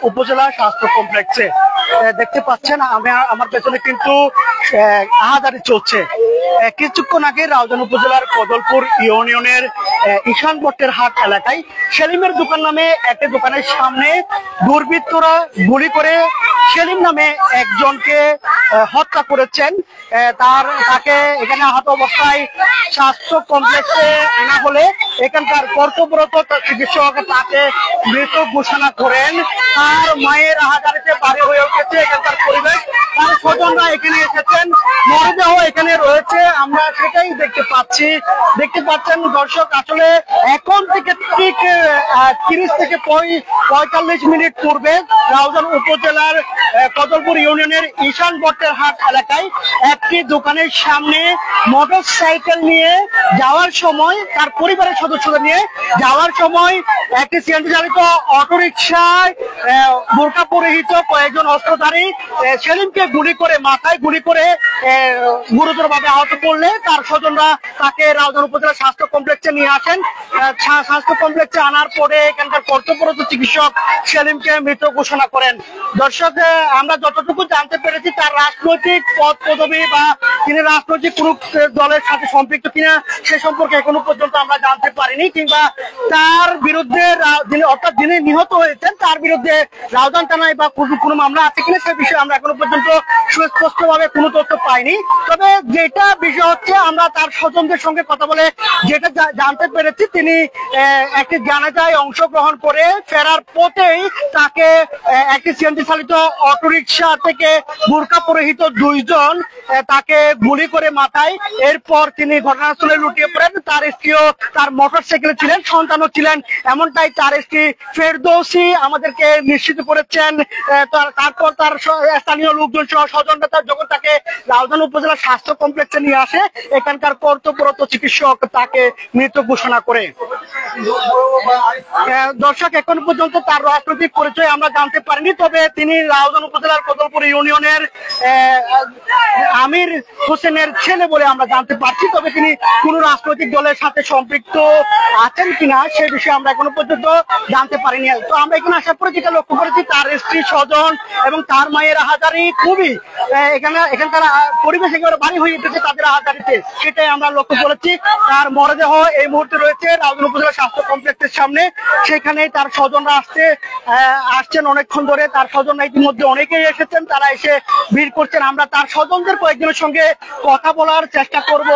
উপজেলা স্বাস্থ্য কমপ্লেক্সে দেখতে পাচ্ছেন আমার পেছনে কিন্তু আহাজারি চলছে। কিছুক্ষণ আগে রাউজান উপজেলার কদলপুর ইউনিয়নের ঈশান ভট্টের হাট এলাকায় সেলিমের দোকান নামে একটি দোকানের সামনে দুর্বৃত্তরা গুলি করে সেলিম নামে একজনকে হত্যা করেছেন। তাকে এখানে আহত অবস্থায় স্বাস্থ্য কমপ্লেক্সে আনা হলে এখানকার কর্তব্যরত চিকিৎসক তাকে মৃত ঘোষণা করেন। তার মায়ের আহাজারিতে বাড়ি হয়ে উঠেছে এখানকার পরিবেশ। তার স্বজনরা এখানে এসেছেন, মরদেহ এখানে রয়েছে, আমরা সেটাই দেখতে পাচ্ছেন দর্শক। আসলে এখন থেকে ঠিক 30 থেকে 45 মিনিট পূর্বে রাউজান উপজেলার কদলপুর ইউনিয়নের ঈশান ভট্টের হাট এলাকায় একটি দোকানের সামনে মোটর সাইকেল নিয়ে যাওয়ার সময়, তার পরিবারের সদস্যদের নিয়ে যাওয়ার সময় একটি সিএনজি চালিত অটোরিকশায় বোরকা পরিহিত কয়েকজন অস্ত্রধারী সেলিমকে মাথায় গুলি করে গুরুতরভাবে আহত করলে তার স্বজনরা তাকে রাউজান উপজেলা স্বাস্থ্য কমপ্লেক্সে নিয়ে আসেন। স্বাস্থ্য কমপ্লেক্সে আনার পরে এখানকার কর্তব্যরত চিকিৎসক সেলিমকে মৃত ঘোষণা করেন। দর্শক, আমরা যতটুকু জানতে পেরেছি তার রাজনৈতিক পদ পদবি বা তিনি রাজনৈতিক কোন দলের সাথে সম্পৃক্ত কিনা সে সম্পর্কে এখনো পর্যন্ত আমরা জানতে পারিনি, কিংবা তার বিরুদ্ধে অর্থাৎ যিনি নিহত হয়েছেন তার বিরুদ্ধে রাউজান থানায় বা কোনো মামলা আছে কিনা সে বিষয়ে আমরা এখনো পর্যন্ত সুস্পষ্ট ভাবে কোনো তথ্য পাইনি। তবে যেটা বিষয় হচ্ছে, আমরা তার স্বজনদের সঙ্গে কথা বলে যেটা জানতে পেরেছি, তিনি একটি জানাজায় অংশগ্রহণ করে ফেরার পথেই তাকে একটি সিএনজি চালিত অটোরিকশা থেকে বোরকা পরিহিত দুইজন তাকে গুলি করে মাথায়, এরপর তিনি ঘটনাস্থলে লুটিয়ে পড়েন। তার স্ত্রীও তার মোটর সাইকেলে ছিলেন, সন্তানও ছিলেন, এমনটাই তার স্ত্রী ফেরদৌসী আমাদেরকে নিশ্চিত করেছেন। তারপর তার স্থানীয় লোকজন সহ স্বজনরা যখন তাকে রাউজান উপজেলা স্বাস্থ্য কমপ্লেক্সে নিয়ে আসে, এখানকার কর্তব্যরত চিকিৎসক তাকে মৃত ঘোষণা করে। দর্শক, এখন পর্যন্ত তার রাজনৈতিক পরিচয় আমরা জানতে পারিনি, তবে তিনি রাউজান উপজেলার কদলপুর ইউনিয়নের আমির হোসেনের ছেলে বলে আমরা জানতে পারছি। তবে তিনি কোন রাজনৈতিক দলের সাথে সম্পৃক্ত আছেন কিনা সে বিষয়ে আমরা এখনো পর্যন্ত জানতে পারিনি। তো আমরা এখানে আসার পরে যেটা লক্ষ্য করেছি, তার স্ত্রী, স্বজন এবং তার মায়ের আহাজারি খুবই এখানকার পরিবেশ একেবারে বাড়ি হয়ে উঠেছে তাদের আহাজারিতে, সেটাই আমরা লক্ষ্য করেছি। তার মরদেহ এই মুহূর্তে রয়েছে রাউজান উপজেলা স্বাস্থ্য কমপ্লেক্সের সামনে। সেখানে তার স্বজনরা আসছেন অনেকক্ষণ ধরে। তার স্বজনরা ইতিমধ্যে অনেকেই এসেছেন, তারা এসে ভিড় করছেন। আমরা তার স্বজনদের কয়েকজনের সঙ্গে কথা বলার চেষ্টা করব।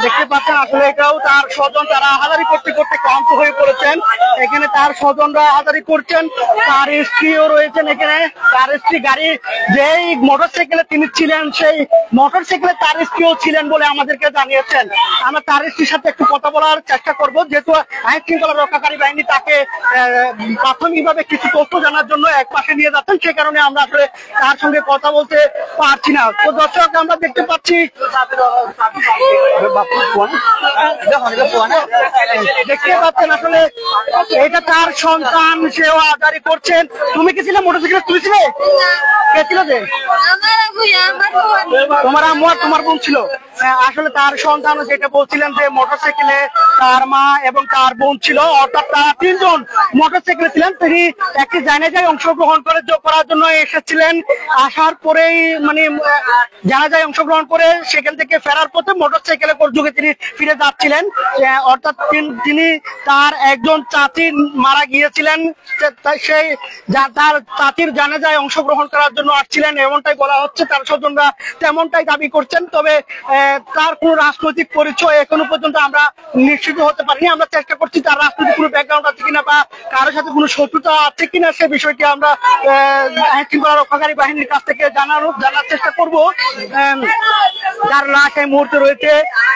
দেখতে পাচ্ছেন আসলে এটাও তার স্বজন, তারা আহাজারি করতে করতে ক্লান্ত হয়ে পড়েছেন। এখানে তার স্বজনরা আহাজারি করছেন, তার স্ত্রীও রয়েছেন এখানে। তার স্ত্রী গাড়ি যেই মোটর সাইকেলে তিনি ছিলেন সেই মোটর সাইকেলে তার স্ত্রীও ছিলেন বলে আমাদেরকে জানিয়েছেন। আমরা তার স্ত্রীর সাথে একটু কথা বলার চেষ্টা করব, যেহেতু আইন শৃঙ্খলা রক্ষাকারী বাহিনী তাকে প্রাথমিকভাবে কিছু তথ্য জানার জন্য এক পাশে নিয়ে যাচ্ছেন, সে কারণে আমরা আসলে তার সঙ্গে কথা বলতে পারছি না। তো দর্শক, আমরা দেখতে পাচ্ছি আসলে এটা তার সন্তান, সেও আহাজারি করছেন। তুমি কি ছিলে মোটরসাইকেল? তুমি ছিলে? কে ছিল? যে তোমার আম্মু আর তোমার বোন ছিল। আসলে তার সন্তান যেটা বলছিলেন যে মোটরসাইকেলে তার মা এবং তার বোন ছিল, অর্থাৎ তারা তিনজন মোটরসাইকেলে ছিলেন। তিনি একটি জানাজায় অংশগ্রহণ করার জন্য এসেছিলেন। আসার পরেই জানাজায় অংশগ্রহণ করে সেখান থেকে ফেরার পথে মোটরসাইকেলে যোগে তিনি ফিরে যাচ্ছিলেন। অর্থাৎ তিনি তার একজন চাচি মারা গিয়েছিলেন, সেই তার চাচির জানাজায় অংশগ্রহণ করার জন্য আসছিলেন, এমনটাই বলা হচ্ছে। তার স্বজনরা তেমনটাই দাবি করছেন। তবে তার কোন রাজনৈতিক পরিচয় এখনো পর্যন্ত আমরা নিশ্চিত হতে পারিনি। আমরা চেষ্টা করছি তার রাজনৈতিক কোনো ব্যাকগ্রাউন্ড আছে কিনা বা কারোর সাথে কোনো শত্রুতা আছে কিনা সে বিষয়টি আমরা আইন শৃঙ্খলা রক্ষাকারী বাহিনীর কাছ থেকে জানার চেষ্টা করব। যার লাশ এই মুহূর্তে রয়েছে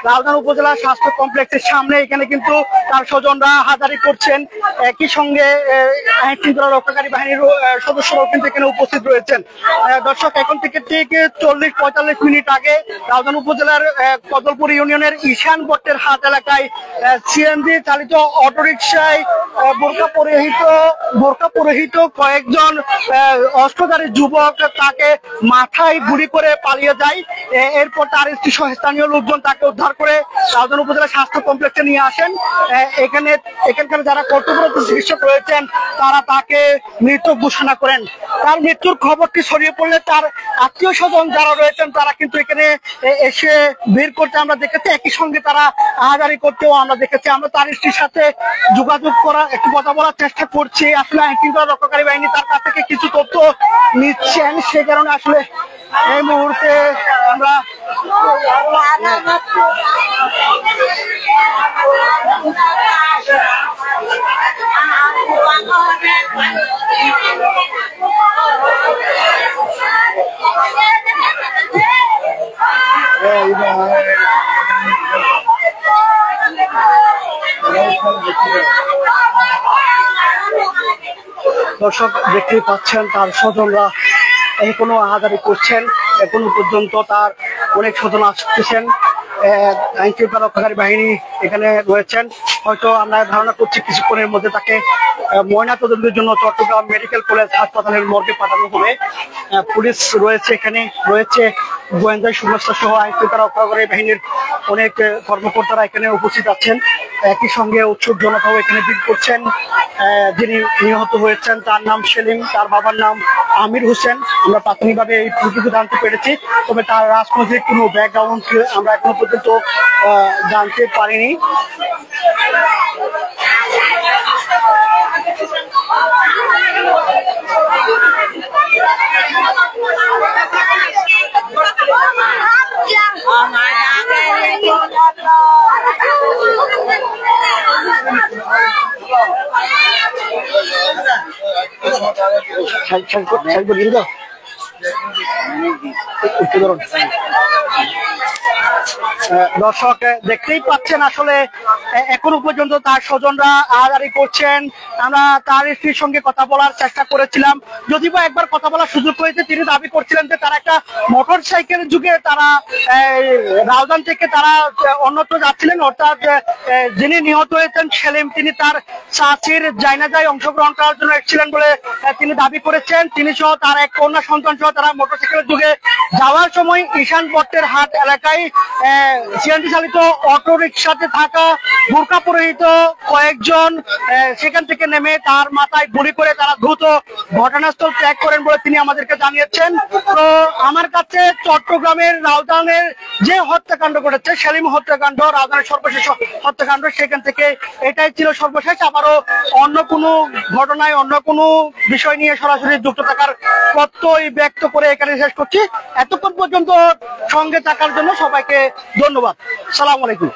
রাউজান উপজেলা স্বাস্থ্য কমপ্লেক্সের সামনে। এখানে কিন্তু তার স্বজনরা আহাজারি করছেন, একই সঙ্গে আইন শৃঙ্খলা রক্ষাকারী বাহিনীর সদস্যরাও কিন্তু এখানে উপস্থিত রয়েছেন। দর্শক, এখন থেকে ঠিক 40-45 মিনিট আগে রাউজান উপজেলার উপজেলার কদলপুর ইউনিয়নের ঈশান বট্টের হাট এলাকায় সিএনজি চালিত অটোরিকশায় বোরকা পরিহিত কয়েকজন অস্ত্রধারী যুবক তাকে মাথায় গুলি করে পালিয়ে যায়। এরপর তার স্ত্রী সহ স্থানীয় লোকজন তাকে উদ্ধার করে রাউজান উপজেলা স্বাস্থ্য কমপ্লেক্সে নিয়ে আসেন। এখানকার যারা কর্তব্যরত চিকিৎসক রয়েছেন তারা তাকে মৃত ঘোষণা করেন। তার মৃত্যুর খবরটি ছড়িয়ে পড়লে তার আত্মীয় স্বজন যারা রয়েছেন তারা কিন্তু এখানে এসে ভিড় করতে আমরা দেখেছি, একই সঙ্গে তারা আহাজারি করতেও আমরা দেখেছি। আমরা তার স্ত্রীর সাথে যোগাযোগ করা একটু কথা বলার চেষ্টা করছি। আসলে আইন শৃঙ্খলা রক্ষাকারী বাহিনী তার কাছ থেকে কিছু তথ্য নিচ্ছেন, সে কারণে আসলে এই মুহূর্তে আমরা দর্শক দেখতেই পাচ্ছেন তার স্বজনরা এখনো আহাজারি করছেন। এখনো পর্যন্ত তার অনেক স্বজন আসতেছেন। আইন শৃঙ্খলা রক্ষাকারী বাহিনী এখানে রয়েছেন। হয়তো আমরা ধারণা করছি কিছুক্ষণের মধ্যে তাকে ময়নাতদন্তের জন্য চট্টগ্রাম মেডিকেল কলেজ হাসপাতালের মর্গে পাঠানো হবে। পুলিশ রয়েছে, এখানে রয়েছে গোয়েন্দা সংস্থা সহ আইন শৃঙ্খলা রক্ষাকারী বাহিনীর অনেক কর্মকর্তারা এখানে উপস্থিত আছেন। একই সঙ্গে উৎসুক জনতাও এখানে ভিড় করছেন। যিনি নিহত হয়েছেন তার নাম সেলিম, তার বাবার নাম আমির হোসেন। আমরা প্রাথমিকভাবে এই প্রতিটি জানতে পেরেছি, তবে তার রাজনৈতিক কোনো ব্যাকগ্রাউন্ড আমরা এখনো পর্যন্ত জানতে পারিনি। দর্শক দেখতেই পাচ্ছেন আসলে এখনো পর্যন্ত তার স্বজনরা আহাজারি করছেন। আমরা তার স্ত্রীর সঙ্গে কথা বলার চেষ্টা করেছিলাম, যদিও একবার কথা বলার সুযোগ হয়েছে। তিনি দাবি করছিলেন যে তারা একটা মোটর সাইকেলের যুগে তারা রাউজান থেকে তারা অন্যত্র যাচ্ছিলেন, অর্থাৎ যিনি নিহত হয়েছেন সেলিম তিনি তার চাচির জানাজায় অংশগ্রহণ করার জন্য এসেছিলেন বলে তিনি দাবি করেছেন। তিনি সহ তার এক কন্যা সন্তান সহ তারা মোটরসাইকেলের যুগে যাওয়ার সময় ঈশান বট্টের হাট এলাকায় সিএনজি চালিত অটো রিক্সাতে থাকা বোরকা পরিহিত কয়েকজন সেখান থেকে নেমে তার মাথায় গুলি করে তারা দ্রুত ঘটনাস্থল ত্যাগ করেন বলে তিনি আমাদেরকে জানিয়েছেন। তো আমার কাছে চট্টগ্রামের রাউজানের যে হত্যাকাণ্ড ঘটেছে, সেলিম হত্যাকাণ্ড, রাউজানের সর্বশেষ হত্যাকাণ্ড, সেখান থেকে এটাই ছিল সর্বশেষ। আবারও অন্য কোনো ঘটনায় অন্য কোনো বিষয় নিয়ে সরাসরি যুক্ত থাকার প্রত্যয় ব্যক্ত করে এখানে শেষ করছি। এতক্ষণ পর্যন্ত সঙ্গে থাকার জন্য সবাইকে ধন্যবাদ। সালাম আলাইকুম।